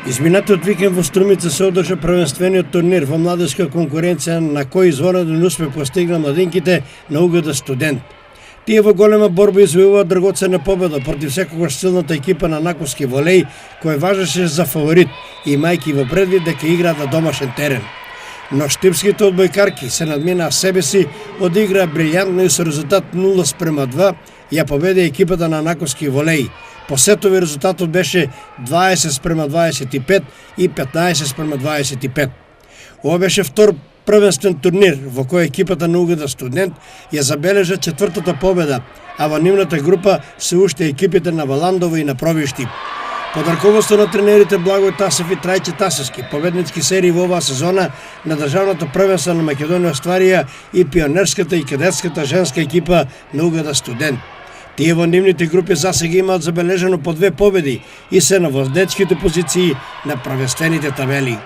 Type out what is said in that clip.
Изминатиот викенд во Струмица се одржа првенствениот турнир во младежка конкуренција на кој извонеден успех постигна младинките на УГД Студент. Тие во голема борба извојуваат драгоценна победа против секогаш силната екипа на Наковски волеј, кој важеше за фаворит, имајќи во предвид дека играат на домашен терен. Но штипските одбојкарки се надминаа себе си, одиграа брилјантно и со резултат 0:2 ја победи екипата на Наковски волеј. По сетови резултатот беше 20:25 и 15:25. Ова беше втор првенствен турнир во кој екипата на УГД Студент ја забележа четвртата победа, а во нивната група се уште екипите на Валандово и на Провишти. Под раководство на тренерите Благој Тасев и Трајче Тасевски, победнички серии во оваа сезона на државното првенство на Македонија остварија и пионерската и кадетската женска екипа на УГД Студент. Тие во нивните групи засега имаат забележано по 2 победи и се на водечките позиции на првенствените табели.